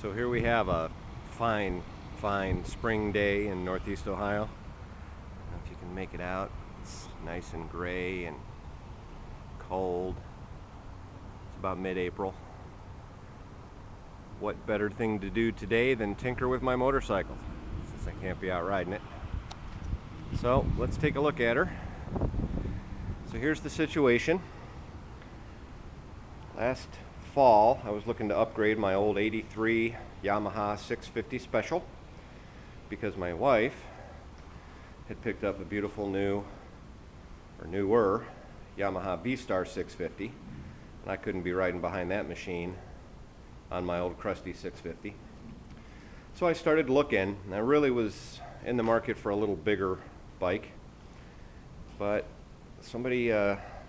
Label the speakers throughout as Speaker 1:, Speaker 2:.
Speaker 1: So here we have a fine spring day in Northeast Ohio. I don't know if you can make it out. It's nice and gray and cold. It's about mid-April. What better thing to do today than tinker with my motorcycle, since I can't be out riding it. So let's take a look at her. So here's the situation. Last fall, I was looking to upgrade my old 83 Yamaha 650 Special because my wife had picked up a beautiful newer Yamaha V-Star 650, and I couldn't be riding behind that machine on my old crusty 650. So I started looking, and I really was in the market for a little bigger bike, but somebody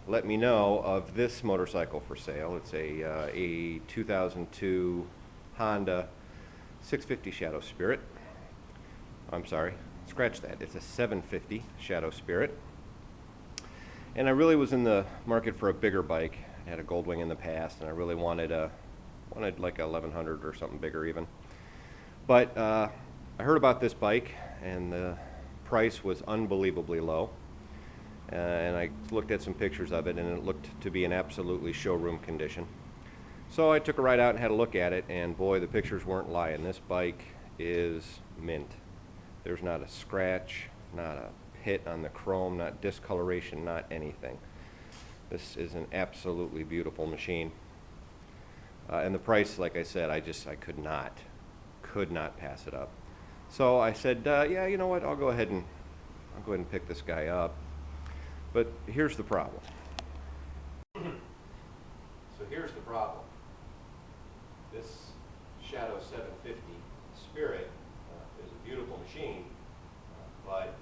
Speaker 1: let me know of this motorcycle for sale. It's a 2002 Honda 650 Shadow Spirit. I'm sorry, scratch that. It's a 750 Shadow Spirit. And I really was in the market for a bigger bike. I had a Goldwing in the past, and I really wanted like a 1100 or something bigger even. But I heard about this bike, and the price was unbelievably low. And I looked at some pictures of it, and it looked to be in absolutely showroom condition. So I took a ride out and had a look at it, and boy, the pictures weren't lying. This bike is mint. There's not a scratch, not a pit on the chrome, not discoloration, not anything. This is an absolutely beautiful machine. And the price, like I said, I could not pass it up. So I said, yeah, you know what, I'll go ahead and pick this guy up. But here's the problem. So here's the problem. This Shadow 750 Spirit is a beautiful machine, but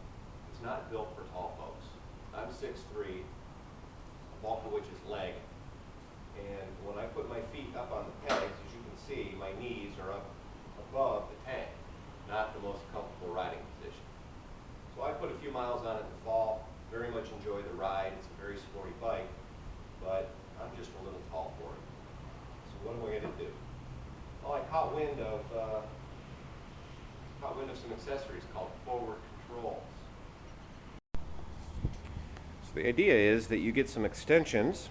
Speaker 1: it's not built for tall folks. I'm 6'3", the bulk of which is leg, and when I put my feet up on the pegs, as you can see, my knees are up above the tank, not the most comfortable riding position. So I put a few miles on it in the fall. Very much enjoy the ride. It's a very sporty bike, but I'm just a little tall for it. So what am I going to do? Well, I caught wind of some accessories called forward controls. So the idea is that you get some extensions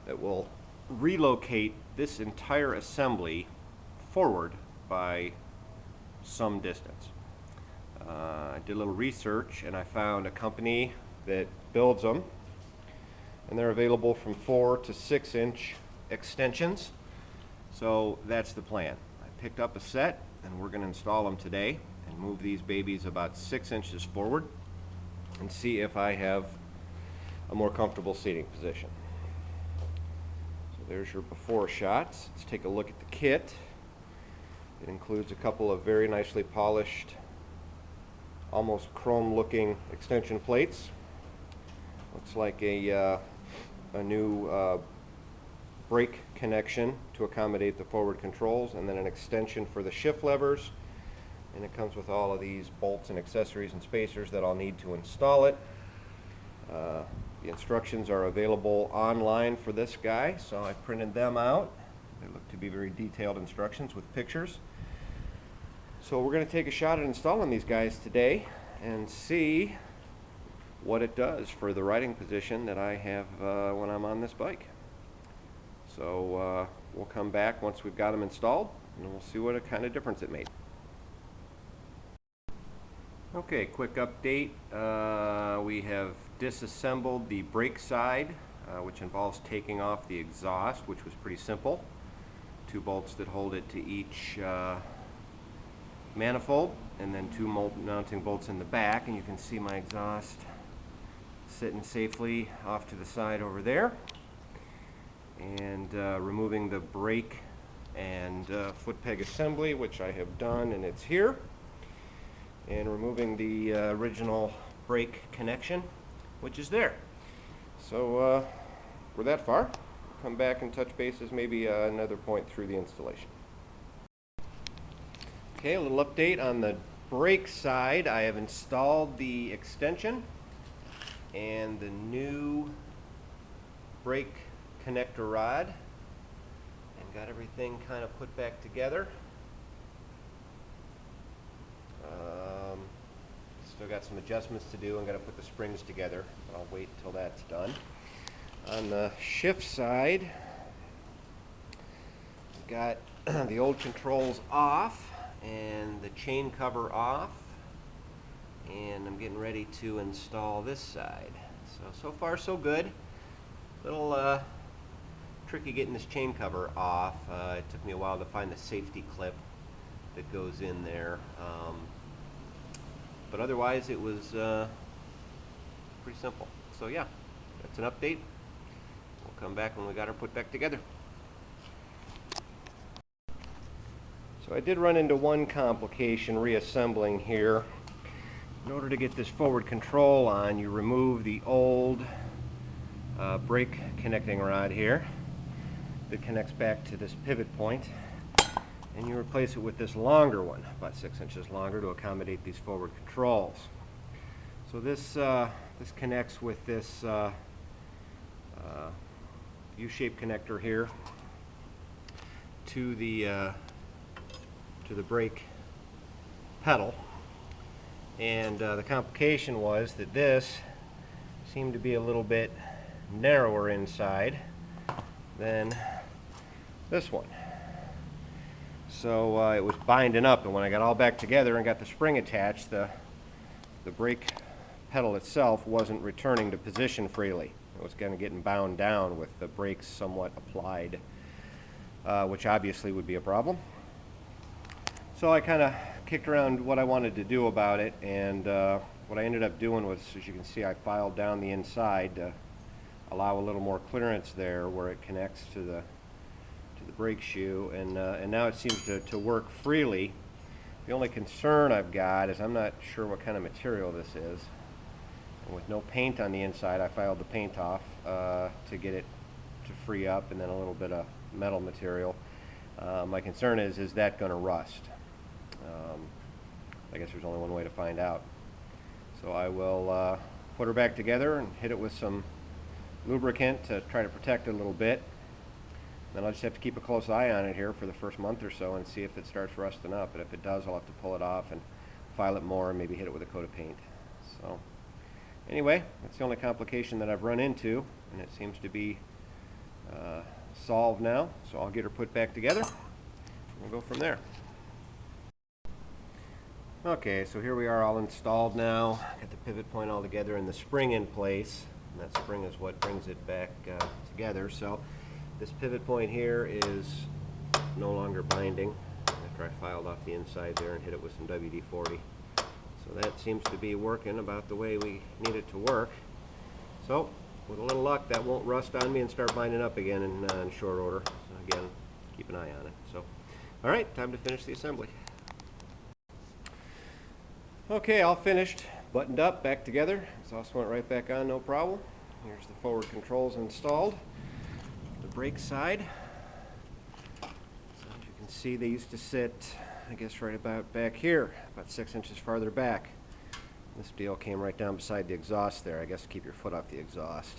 Speaker 1: that will relocate this entire assembly forward by some distance. I did a little research, and I found a company that builds them, and they're available from 4 to 6 inch extensions. So that's the plan. I picked up a set, and we're going to install them today and move these babies about 6 inches forward and see if I have a more comfortable seating position. So there's your before shots. Let's take a look at the kit. It includes a couple of very nicely polished, almost chrome looking extension plates. Looks like a new brake connection to accommodate the forward controls, and then an extension for the shift levers. And it comes with all of these bolts and accessories and spacers that I'll need to install it. The instructions are available online for this guy, so I printed them out. They look to be very detailed instructions with pictures. So we're going to take a shot at installing these guys today and see what it does for the riding position that I have when I'm on this bike. So we'll come back once we've got them installed, and we'll see what kind of difference it made. Okay, quick update. We have disassembled the brake side, which involves taking off the exhaust, which was pretty simple. 2 bolts that hold it to each manifold, and then 2 mounting bolts in the back, and you can see my exhaust sitting safely off to the side over there. And removing the brake and foot peg assembly, which I have done, and it's here. And removing the original brake connection, which is there. So we're that far. Come back and touch bases maybe another point through the installation. Okay, a little update on the brake side. I have installed the extension and the new brake connector rod and got everything kind of put back together. Still got some adjustments to do and got to put the springs together, but I'll wait until that's done. On the shift side, we've got the old controls off and the chain cover off, and I'm getting ready to install this side. So far so good. Little tricky getting this chain cover off. It took me a while to find the safety clip that goes in there, but otherwise it was pretty simple. So yeah, that's an update. We'll come back when we got her put back together. So I did run into one complication reassembling here. In order to get this forward control on, you remove the old brake connecting rod here that connects back to this pivot point, and you replace it with this longer one, about 6 inches longer, to accommodate these forward controls. So this connects with this U-shaped connector here to the brake pedal, and the complication was that this seemed to be a little bit narrower inside than this one. So it was binding up, and when I got all back together and got the spring attached, the brake pedal itself wasn't returning to position freely. It was kind of getting bound down with the brakes somewhat applied, which obviously would be a problem. So I kind of kicked around what I wanted to do about it, and what I ended up doing was, as you can see, I filed down the inside to allow a little more clearance there where it connects to the brake shoe, and now it seems to work freely. The only concern I've got is I'm not sure what kind of material this is. And with no paint on the inside, I filed the paint off to get it to free up, and then a little bit of metal material. My concern is that going to rust? I guess there's only one way to find out. So I will put her back together and hit it with some lubricant to try to protect it a little bit. Then I'll just have to keep a close eye on it here for the first month or so and see if it starts rusting up. And if it does, I'll have to pull it off and file it more and maybe hit it with a coat of paint. So anyway, that's the only complication that I've run into, and it seems to be solved now. So I'll get her put back together and we'll go from there. Okay, so here we are all installed now. Got the pivot point all together and the spring in place. And that spring is what brings it back together. So this pivot point here is no longer binding after I filed off the inside there and hit it with some WD-40. So that seems to be working about the way we need it to work. So with a little luck, that won't rust on me and start binding up again in short order. So again, keep an eye on it. So, all right, time to finish the assembly. Okay, all finished, buttoned up, back together. Exhaust went right back on, no problem. Here's the forward controls installed. The brake side. So as you can see, they used to sit, I guess, right about back here, about 6 inches farther back. This deal came right down beside the exhaust there, I guess, to keep your foot off the exhaust.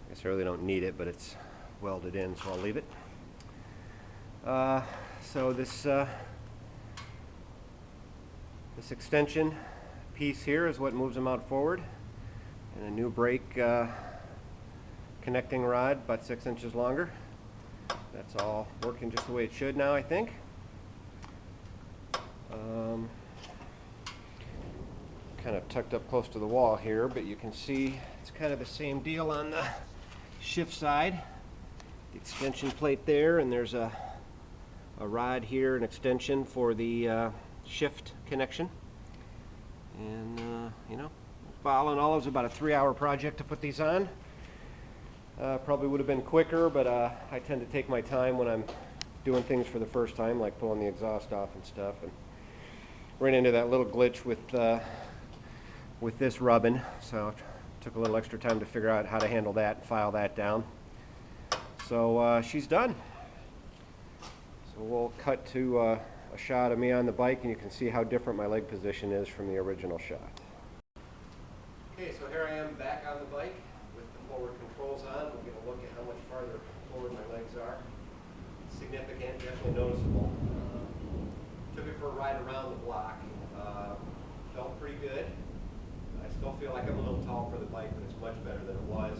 Speaker 1: I guess I really don't need it, but it's welded in, so I'll leave it. So this extension piece here is what moves them out forward, and a new brake connecting rod about 6 inches longer. That's all working just the way it should now, I think. Kind of tucked up close to the wall here, but you can see it's kind of the same deal on the shift side. The extension plate there, and there's a rod here, an extension for the shift connection. And you know, all in all, it was about a 3-hour project to put these on. Probably would have been quicker, but I tend to take my time when I'm doing things for the first time, like pulling the exhaust off and stuff, and ran into that little glitch with this rubbing, so it took a little extra time to figure out how to handle that and file that down. So she's done. So we'll cut to a shot of me on the bike, and you can see how different my leg position is from the original shot. Okay, so here I am back on the bike with the forward controls on. We'll get a look at how much farther forward my legs are. Significant, definitely noticeable. Took it for a ride around the block. Felt pretty good. I still feel like I'm a little tall for the bike, but it's much better than it was.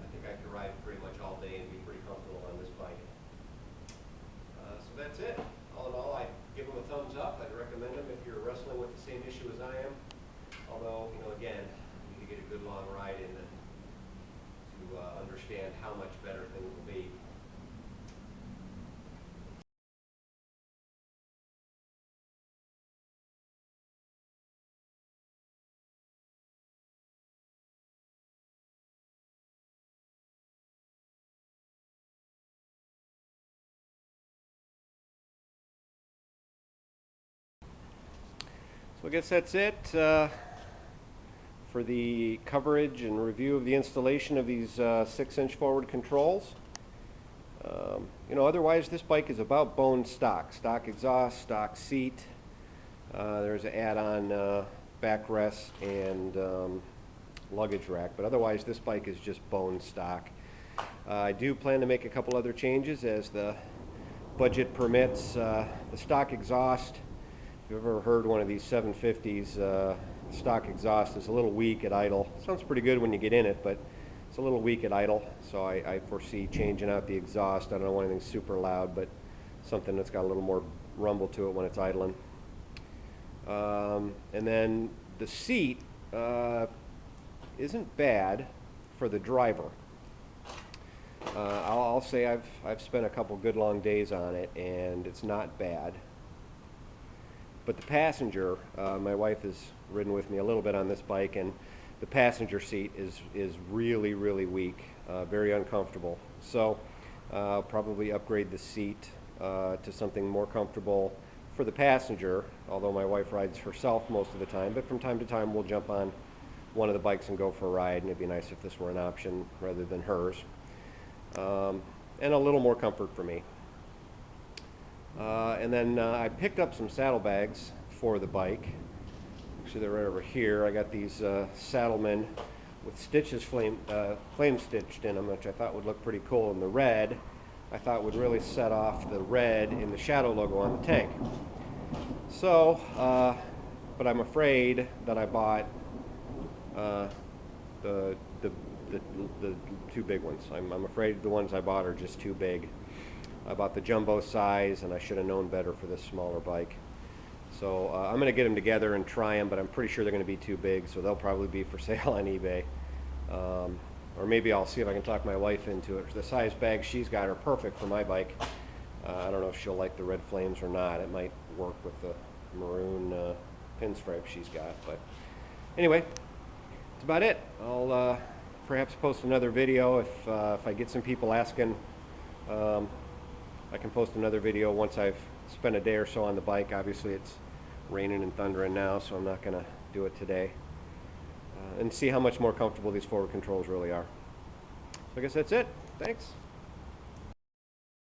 Speaker 1: I think I could ride pretty much all day and be pretty comfortable on this bike. So that's it. All in all, I'd give them a thumbs up. I'd recommend them if you're wrestling with the same issue as I am. Although, again, you need to get a good long ride in to understand how much better things will be. So I guess that's it for the coverage and review of the installation of these 6-inch forward controls. Otherwise this bike is about bone stock. Stock exhaust, stock seat. There's an add-on backrest and luggage rack, but otherwise this bike is just bone stock. I do plan to make a couple other changes as the budget permits. The stock exhaust, if you've ever heard one of these 750s, stock exhaust is a little weak at idle. Sounds pretty good when you get in it, but it's a little weak at idle, so I foresee changing out the exhaust. I don't want anything super loud, but something that's got a little more rumble to it when it's idling. And then the seat isn't bad for the driver. I'll say I've spent a couple good long days on it, and it's not bad. But the passenger, my wife has ridden with me a little bit on this bike, and the passenger seat is really, really weak, very uncomfortable. So I'll probably upgrade the seat to something more comfortable for the passenger, although my wife rides herself most of the time, but from time to time we'll jump on one of the bikes and go for a ride, and it'd be nice if this were an option rather than hers. And a little more comfort for me. And then I picked up some saddlebags for the bike. Actually, they're right over here. I got these Saddlemen with stitches flame stitched in them, which I thought would look pretty cool. And the red, I thought would really set off the red in the Shadow logo on the tank. So, but I'm afraid that I bought the two big ones. I'm afraid the ones I bought are just too big. I bought the jumbo size, and I should have known better for this smaller bike. So I'm going to get them together and try them, but I'm pretty sure they're going to be too big, so they'll probably be for sale on eBay. Or maybe I'll see if I can talk my wife into it. The size bags she's got are perfect for my bike. I don't know if she'll like the red flames or not. It might work with the maroon pinstripe she's got. But anyway, that's about it. I'll perhaps post another video if I get some people asking. I can post another video once I've spent a day or so on the bike. Obviously it's raining and thundering now, so I'm not going to do it today. And see how much more comfortable these forward controls really are. So I guess that's it. Thanks.